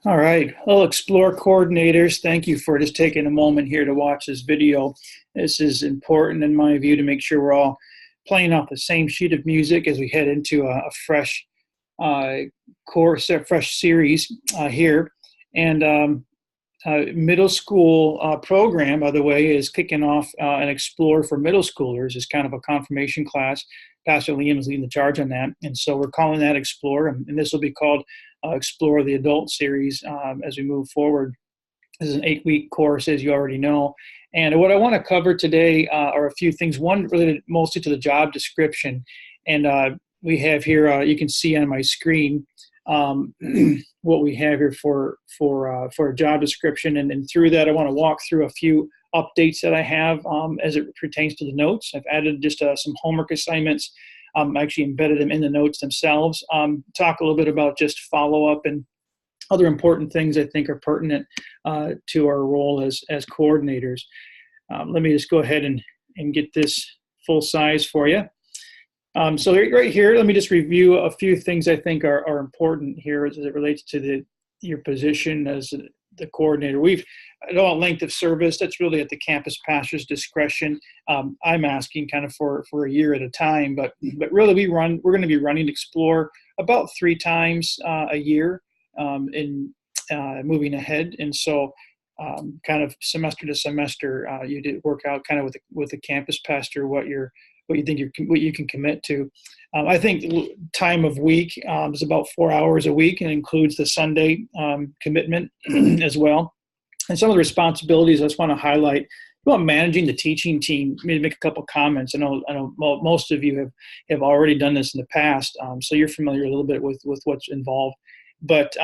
All right. Well, Explore coordinators, thank you for just taking a moment here to watch this video. This is important in my view to make sure we're all playing off the same sheet of music as we head into a fresh uh, course, a fresh series here. And middle school program, by the way, is kicking off an Explore for middle schoolers. It's kind of a confirmation class. Pastor Liam is leading the charge on that. And so we're calling that Explore. And this will be called Explore the Adult series as we move forward. This is an 8-week course, as you already know. And what I want to cover today are a few things. One related mostly to the job description. And we have here, you can see on my screen, what we have here for a job description, and through that I want to walk through a few updates that I have as it pertains to the notes. I've added just some homework assignments. I actually embedded them in the notes themselves. Talk a little bit about just follow-up and other important things I think are pertinent to our role as coordinators. Let me just go ahead and get this full size for you. So right here, let me just review a few things I think are important here as it relates to your position as the coordinator. We've about length of service, that's really at the campus pastor's discretion. I'm asking kind of for a year at a time, but really we're going to be running Explore about 3 times a year in moving ahead. And so kind of semester to semester, you did work out kind of with the campus pastor what you can commit to. I think time of week is about 4 hours a week, and includes the Sunday commitment as well. And some of the responsibilities I just want to highlight about managing the teaching team. Maybe make a couple comments. I know most of you have already done this in the past, so you're familiar a little bit with what's involved. But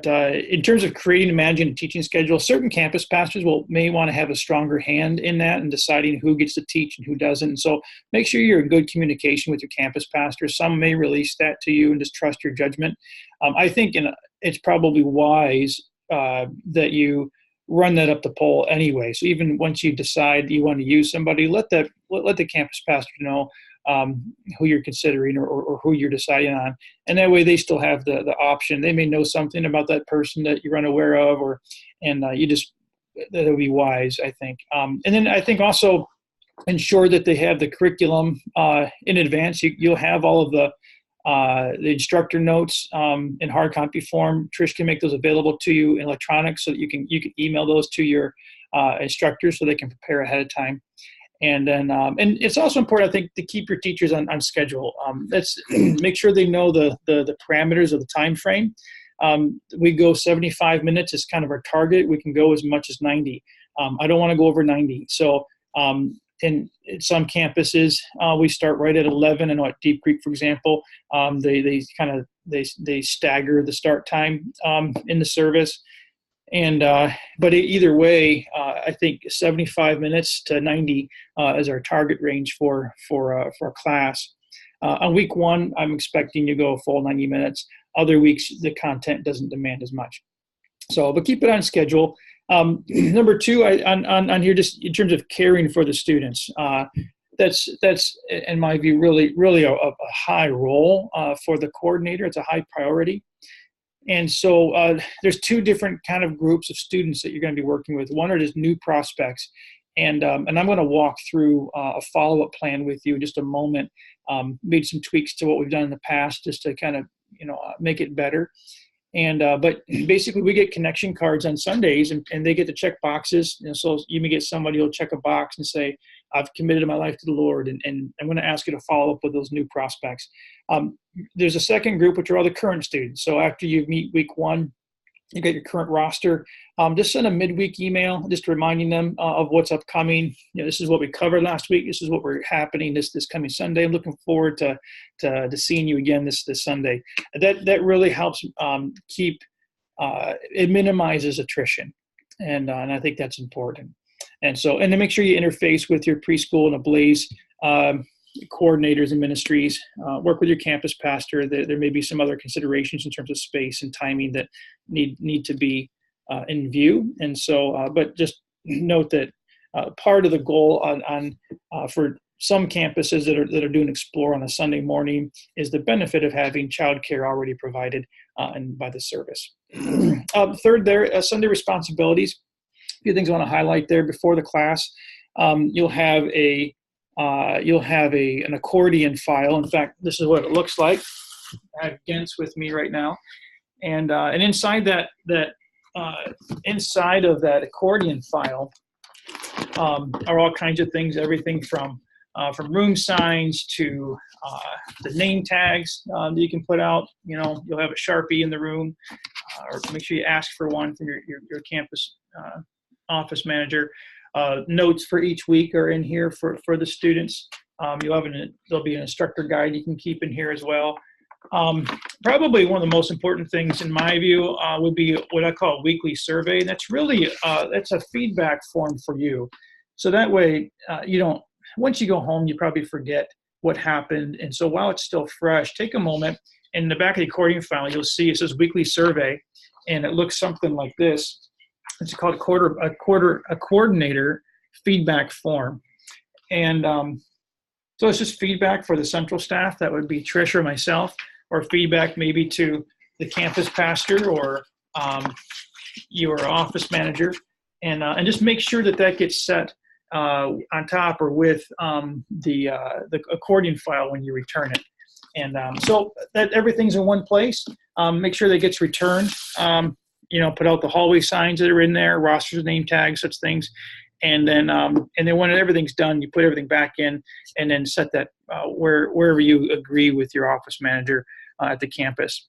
in terms of creating and managing a teaching schedule, certain campus pastors may want to have a stronger hand in that and deciding who gets to teach and who doesn't. And so make sure you're in good communication with your campus pastor. Some may release that to you and just trust your judgment. I think it's probably wise that you run that up the pole anyway. So even once you decide you want to use somebody, let the campus pastor know who you're considering or who you're deciding on, and that way they still have the option. They may know something about that person that you're unaware of, that would be wise, I think. And then I think also ensure that they have the curriculum in advance. You'll have all of the instructor notes in hard copy form. Trish can make those available to you in electronic so that you can email those to your instructors so they can prepare ahead of time. And then, and it's also important, I think, to keep your teachers on schedule. Let's make sure they know the parameters of the time frame. We go 75 minutes is kind of our target. We can go as much as 90. I don't want to go over 90. So in some campuses, we start right at 11. And at Deep Creek, for example, they stagger the start time in the service. And but either way, I think 75 minutes to 90 is our target range for a class. On week 1, I'm expecting you to go a full 90 minutes. Other weeks, the content doesn't demand as much. So, but keep it on schedule. Number 2, on here, just in terms of caring for the students, that's in my view really a high role for the coordinator. It's a high priority. And so there's 2 different kind of groups of students that you're going to be working with. One are just new prospects, and I'm going to walk through a follow-up plan with you in just a moment. Made some tweaks to what we've done in the past just to kind of make it better. And but basically, we get connection cards on Sundays, and they get to check boxes. So you may get somebody who'll check a box and say, "I've committed my life to the Lord," and I'm going to ask you to follow up with those new prospects. There's a second group, which are all the current students. So after you meet week 1, you get your current roster. Just send a midweek email, just reminding them of what's upcoming. This is what we covered last week. This is what we're happening this coming Sunday. I'm looking forward to seeing you again this Sunday. That really helps it minimizes attrition, and I think that's important. And to make sure you interface with your preschool and Ablaze coordinators and ministries, work with your campus pastor. There may be some other considerations in terms of space and timing that need to be in view. And so, but just note that part of the goal for some campuses that are doing Explore on a Sunday morning is the benefit of having childcare already provided and by the service. Third, there Sunday responsibilities. A few things I want to highlight there before the class. You'll have an accordion file. In fact, this is what it looks like. I have Gens with me right now, and inside inside of that accordion file are all kinds of things, everything from room signs to the name tags that you can put out. You'll have a Sharpie in the room, or make sure you ask for one from your campus office manager. Notes for each week are in here for the students. There'll be an instructor guide you can keep in here as well. Probably one of the most important things in my view would be what I call a weekly survey. And that's really that's a feedback form for you. So that way once you go home, you probably forget what happened. And so while it's still fresh, take a moment. In the back of the accordion file, you'll see it says weekly survey, and it looks something like this. It's called a coordinator feedback form. And so it's just feedback for the central staff. That would be Trish or myself, or feedback maybe to the campus pastor or your office manager. And just make sure that gets set on top or with the accordion file when you return it. And so that everything's in one place. Make sure that gets returned. Put out the hallway signs that are in there, rosters, name tags, such things. And then when everything's done, you put everything back in, and then set that wherever you agree with your office manager at the campus.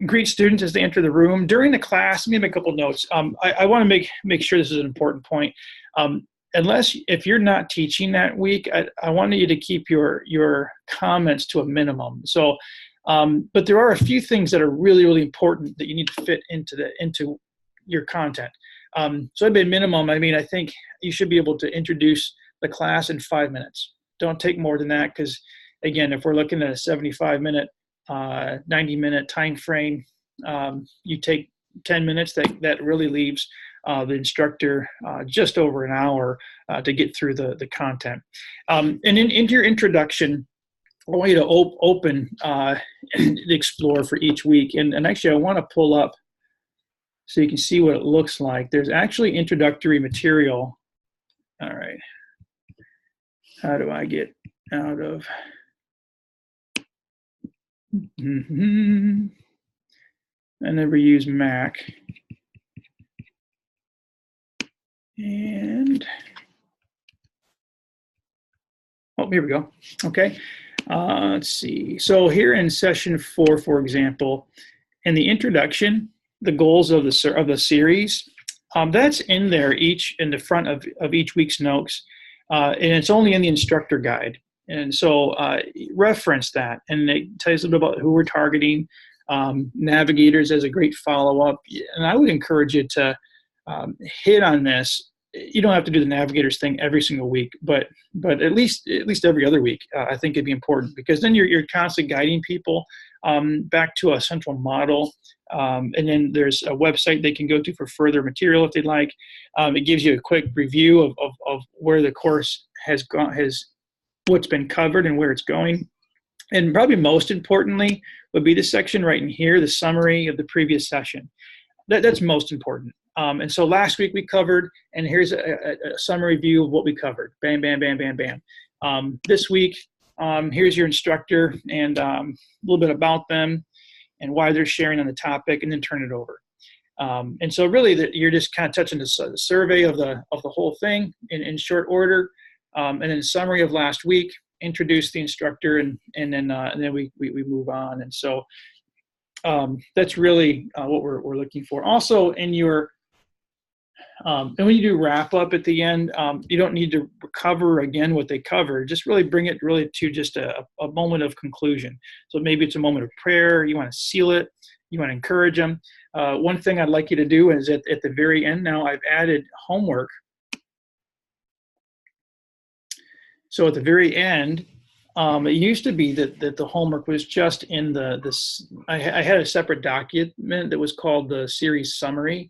Greet students as they enter the room. During the class, let me make a couple notes. I want to make sure this is an important point. If you're not teaching that week, I want you to keep your comments to a minimum. So, but there are a few things that are really, really important that you need to fit into your content. So at a minimum, I think you should be able to introduce the class in 5 minutes. Don't take more than that, because again, if we're looking at a 75-minute, 90-minute time frame, you take 10 minutes, that really leaves the instructor just over an hour to get through the content. And into your introduction, I want you to open the Explore for each week. And actually, I want to pull up so you can see what it looks like. There's actually introductory material. All right. How do I get out of? I never use Mac. And, here we go. Okay. Let's see. So here in session 4, for example, in the introduction, the goals of the series, that's in there in the front of each week's notes, and it's only in the instructor guide. And so reference that, and it tells you a little bit about who we're targeting. Navigators as a great follow-up, and I would encourage you to hit on this. You don't have to do the Navigators thing every single week, but at least every other week, I think it'd be important, because then you're constantly guiding people back to a central model. And then there's a website they can go to for further material if they'd like. It gives you a quick review of where the course has what's been covered and where it's going. And probably most importantly would be the section right in here, the summary of the previous session. That's most important. And so last week we covered, and here's a summary view of what we covered. Bam, bam, bam, bam, bam. This week, here's your instructor and a little bit about them and why they're sharing on the topic, and then turn it over. And so really you're just kind of touching the survey of the whole thing in short order, and then summary of last week, introduce the instructor, and then we move on. And so that's really what we're looking for. Also, in your and when you do wrap up at the end, you don't need to cover again what they covered. Just really bring it to just a moment of conclusion. So maybe it's a moment of prayer. You want to seal it. You want to encourage them. One thing I'd like you to do is at the very end, now I've added homework. So at the very end, it used to be that the homework was just in I had a separate document that was called the series summary.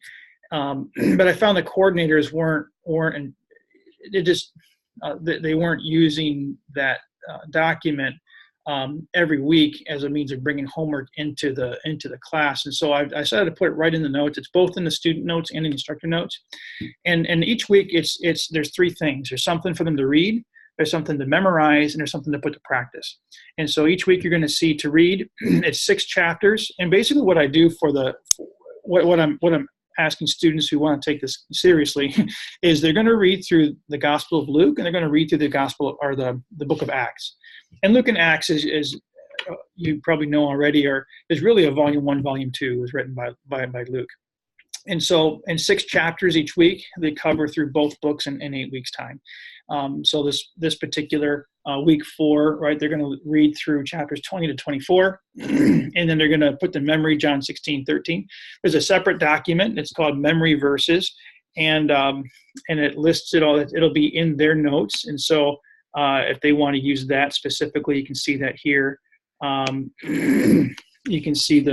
But I found the coordinators weren't, and they weren't using that document every week as a means of bringing homework into the class. And so I decided to put it right in the notes. It's both in the student notes and in the instructor notes. And each week there's three things. There's something for them to read, there's something to memorize, and there's something to put to practice. And so each week you're going to see to read, it's 6 chapters. And basically what I do what I'm asking students who want to take this seriously is they're going to read through the Gospel of Luke, and they're going to read through the Gospel or the book of Acts. And Luke and Acts, is you probably know already, is really a volume 1, volume 2. It was written by Luke. And so in 6 chapters each week, they cover through both books in 8 weeks' time. So this particular week 4, right, they're going to read through chapters 20 to 24, and then they're going to put to memory John 16:13. There's a separate document. It's called Memory Verses, and it lists it all. It'll be in their notes, and so if they want to use that specifically, you can see that here. You can see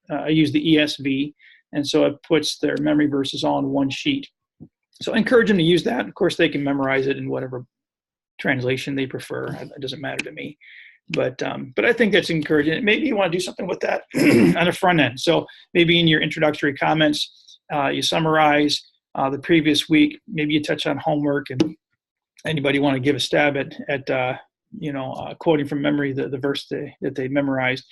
I use the ESV, and so it puts their memory verses all in one sheet. So I encourage them to use that. Of course, they can memorize it in whatever translation they prefer. It doesn't matter to me. But I think that's encouraging. Maybe you want to do something with that on the front end. So maybe in your introductory comments, you summarize the previous week. Maybe you touch on homework, and anybody want to give a stab at quoting from memory the verse that they memorized,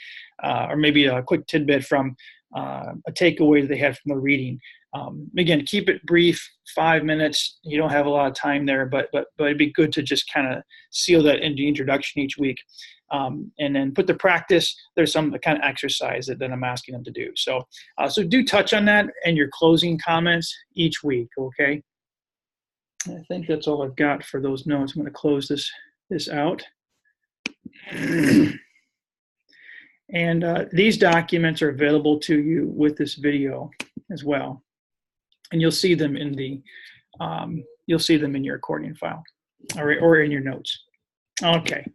or maybe a quick tidbit from a takeaway that they had from the reading. Again, keep it brief, 5 minutes. You don't have a lot of time there, but it'd be good to just kind of seal that into the introduction each week. And then put to practice. There's some kind of exercise that I'm asking them to do. So do touch on that in your closing comments each week, okay? I think that's all I've got for those notes. I'm going to close this out. And these documents are available to you with this video as well. And you'll see them in your accordion file or in your notes. Okay.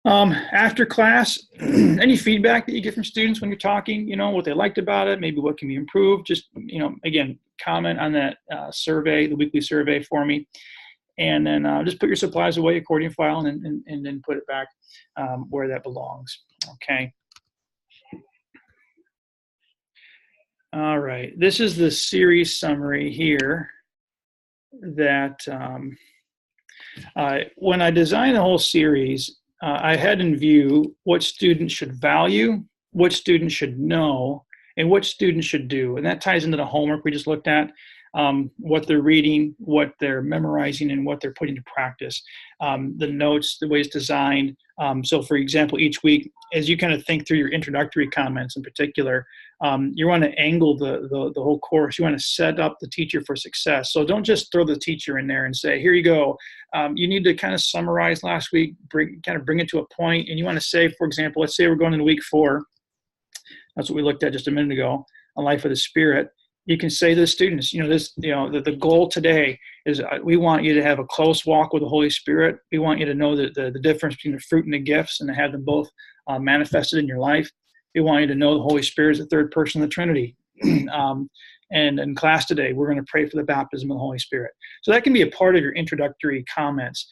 After class, any feedback that you get from students when you're talking, what they liked about it, maybe what can be improved, just, again, comment on that survey, the weekly survey for me. And then just put your supplies away, accordion file, and then put it back where that belongs. Okay. All right. This is the series summary here that when I designed the whole series, I had in view what students should value, what students should know, and what students should do. And that ties into the homework we just looked at. What they're reading, what they're memorizing, and what they're putting to practice. The notes, the way it's designed. So for example, each week, as you kind of think through your introductory comments in particular, you want to angle the whole course. You want to set up the teacher for success. So don't just throw the teacher in there and say, here you go. You need to kind of summarize last week, bring it to a point. And you want to say, for example, let's say we're going into week 4. That's what we looked at just a minute ago, a life of the Spirit. You can say to the students, the goal today is we want you to have a close walk with the Holy Spirit. We want you to know the difference between the fruit and the gifts, and to have them both manifested in your life. We want you to know the Holy Spirit is the third person of the Trinity. And in class today, we're going to pray for the baptism of the Holy Spirit. So that can be a part of your introductory comments.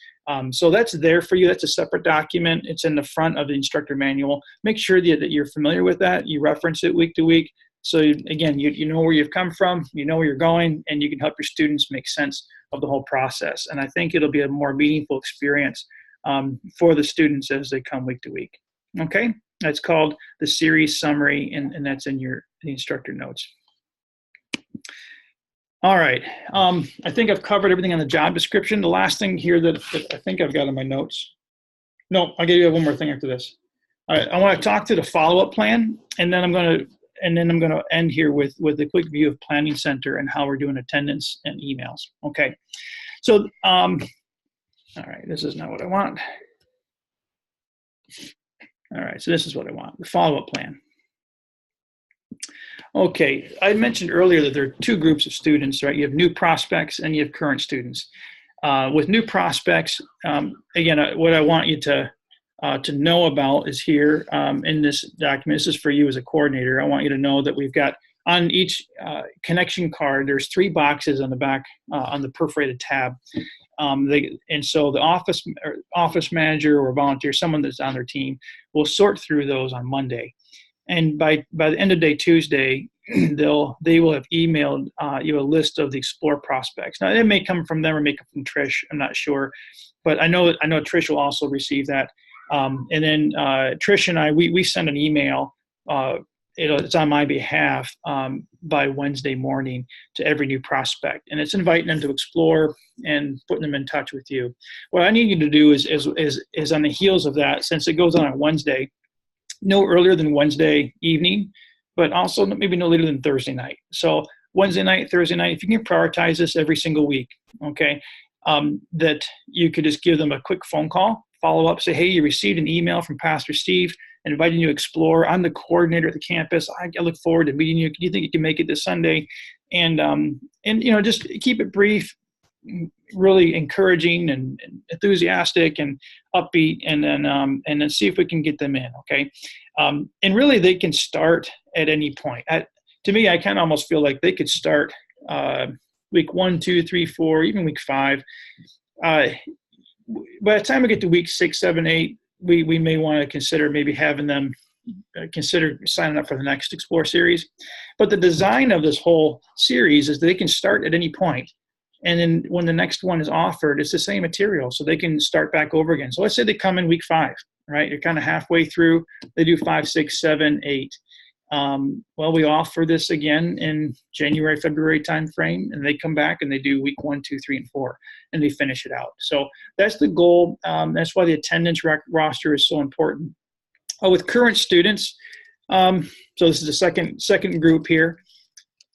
So that's there for you. That's a separate document. It's in the front of the instructor manual. Make sure that you're familiar with that. You reference it week to week. So again, you know where you've come from, you know where you're going, and you can help your students make sense of the whole process. And I think it'll be a more meaningful experience for the students as they come week to week. Okay, that's called the series summary, and that's in the instructor notes. All right, I think I've covered everything on the job description. The last thing here that I think I've got in my notes. No, I'll give you one more thing after this. All right, I want to talk to the follow-up plan, and then I'm going to end here with a quick view of Planning Center and how we're doing attendance and emails. Okay, so all right, this is not what I want. All right, so this is what I want, the follow-up plan. Okay, I mentioned earlier that there are 2 groups of students, right? You have new prospects and you have current students. With new prospects, again, what I want you to know about is here in this document. This is for you as a coordinator. I want you to know that we've got on each connection card, there's 3 boxes on the back on the perforated tab. And so the office manager or volunteer, someone that's on their team, will sort through those on Monday. And by the end of day Tuesday, they will have emailed you a list of the Explore prospects. Now, it may come from them or may come from Trish. I'm not sure, but I know Trish will also receive that. And then Trish and I, we send an email. It's on my behalf by Wednesday morning to every new prospect, and it's inviting them to explore and putting them in touch with you. What I need you to do is on the heels of that, since it goes on Wednesday, no earlier than Wednesday evening, but also maybe no later than Thursday night. So Wednesday night, Thursday night, if you can prioritize this every single week, okay, that you could just give them a quick phone call, follow up, say, hey, you received an email from Pastor Steve inviting you to explore. I'm the coordinator at the campus. I look forward to meeting you. Do you think you can make it this Sunday? And just keep it brief, really encouraging and enthusiastic and upbeat, and then see if we can get them in. Okay. And really they can start at any point. To me, I kind of almost feel like they could start week 1, 2, 3, 4, even week 5. By the time we get to week 6, 7, 8, we may want to consider maybe having them consider signing up for the next Explore series. But the design of this whole series is they can start at any point. And then when the next one is offered, it's the same material, so they can start back over again. So let's say they come in week 5, right? You're kind of halfway through. They do 5, 6, 7, 8. Well, we offer this again in January, February timeframe, and they come back and they do week 1, 2, 3, and 4, and they finish it out. So that's the goal. That's why the attendance roster is so important. With current students, so this is the second group here.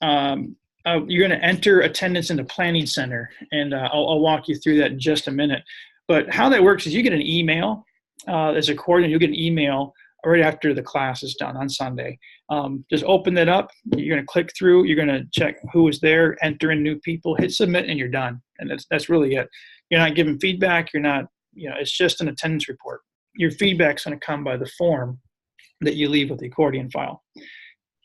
You're going to enter attendance in the Planning Center, and I'll walk you through that in just a minute. But how that works is you get an email as a coordinator. You'll get an email right after the class is done on Sunday. Just open that up. You're going to click through. You're going to check who was there, enter in new people, hit submit, and you're done. And that's really it. You're not giving feedback. You're not, it's just an attendance report. Your feedback's going to come by the form that you leave with the accordion file.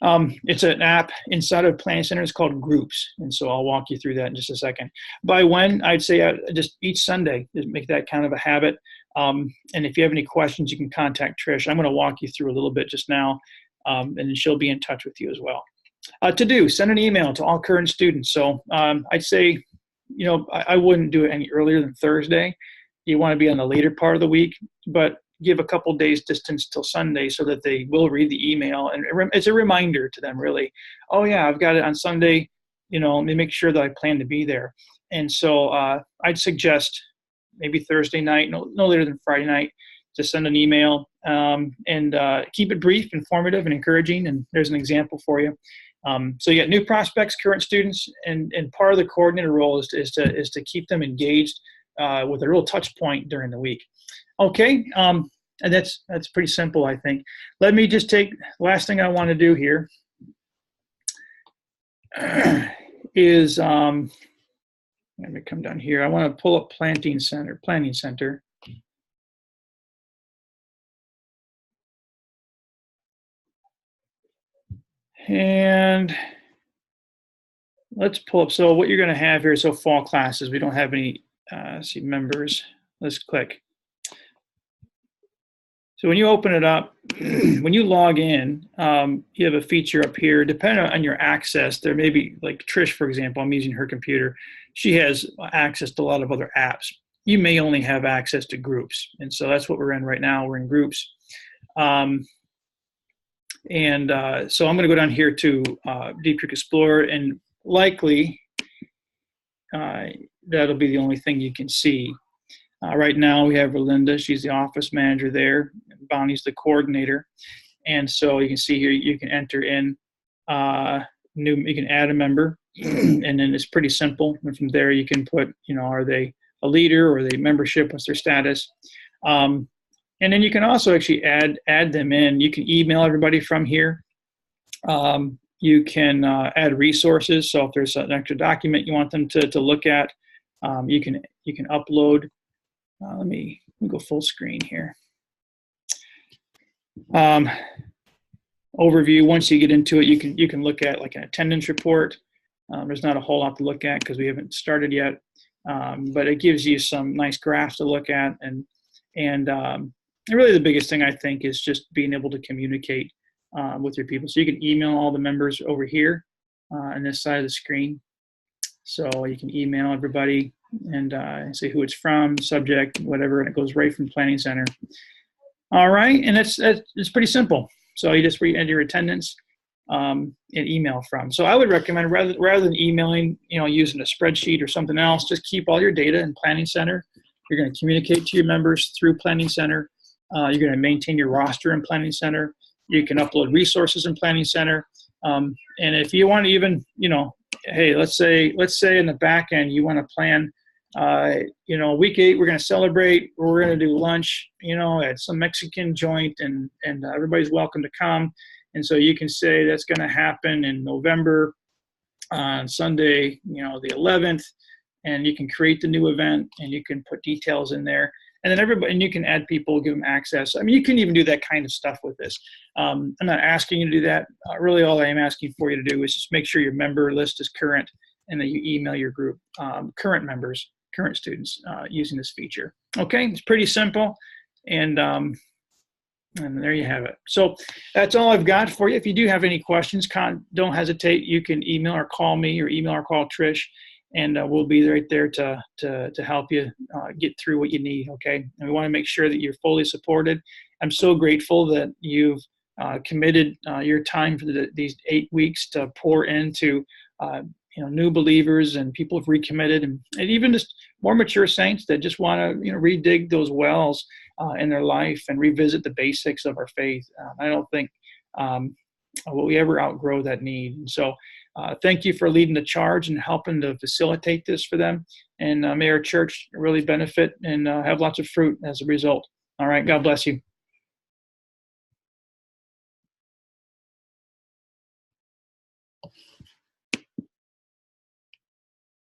It's an app inside of Planning Center. It's called Groups, and so I'll walk you through that in just a second. By when, I'd say just each Sunday, just make that kind of a habit. And if you have any questions, you can contact Trish. I'm going to walk you through a little bit just now, and then she'll be in touch with you as well. Send an email to all current students. So I'd say, I wouldn't do it any earlier than Thursday. You want to be on the later part of the week, but give a couple days distance till Sunday so that they will read the email. And it's a reminder to them, really. Oh, yeah, I've got it on Sunday. Let me make sure that I plan to be there. And so I'd suggest maybe Thursday night, no later than Friday night, to send an email and keep it brief, informative, and encouraging. And there's an example for you. So you got new prospects, current students, and part of the coordinator role is to keep them engaged with a real touch point during the week. Okay, and that's pretty simple, I think. Let me just take the last thing I want to do here is let me come down here. I want to pull up Planning Center. And let's pull up. So what you're going to have here, so fall classes. We don't have any members. Let's click. So when you open it up, when you log in, you have a feature up here. Depending on your access, there may be, like Trish, for example, I'm using her computer. She has access to a lot of other apps. You may only have access to Groups. And so that's what we're in right now. We're in Groups. So I'm going to go down here to Deep Creek Explorer, and likely that'll be the only thing you can see. Right now we have Relinda. She's the office manager there. Bonnie's the coordinator. And so you can see here, you can enter in you can add a member, and then it's pretty simple. And from there you can put, are they a leader, or are they membership, what's their status? And then you can also actually add them in. You can email everybody from here. You can add resources. So if there's an extra document you want them to look at, you can upload. Let me go full screen here. overview. Once you get into it, you can look at like an attendance report. There's not a whole lot to look at because we haven't started yet, but it gives you some nice graphs to look at, and really the biggest thing I think is just being able to communicate with your people. So you can email all the members over here on this side of the screen. So you can email everybody and say who it's from, subject, whatever, and it goes right from Planning Center. All right, and it's pretty simple. So you just enter your attendance and email from. So I would recommend rather than emailing, using a spreadsheet or something else, just keep all your data in Planning Center. You're going to communicate to your members through Planning Center. You're going to maintain your roster in Planning Center. You can upload resources in Planning Center. And if you want to even, hey, let's say in the back end you want to plan, week 8 we're going to celebrate. We're going to do lunch, at some Mexican joint, and everybody's welcome to come. And so you can say that's going to happen in November on Sunday, the 11th, and you can create the new event and you can put details in there. And then and you can add people, give them access. I mean, you can even do that kind of stuff with this. I'm not asking you to do that. Really, all I am asking for you to do is just make sure your member list is current and that you email your group, current members, current students using this feature. Okay, it's pretty simple. And there you have it. So that's all I've got for you. If you do have any questions, don't hesitate. You can email or call me, or email or call Trish, and we'll be right there to help you get through what you need, okay? And we want to make sure that you're fully supported. I'm so grateful that you've committed your time for these 8 weeks to pour into new believers and people who've recommitted, and even just more mature saints that just want to redig those wells in their life and revisit the basics of our faith. I don't think will we ever outgrow that need. And so thank you for leading the charge and helping to facilitate this for them. And may our church really benefit and have lots of fruit as a result. All right. God bless you.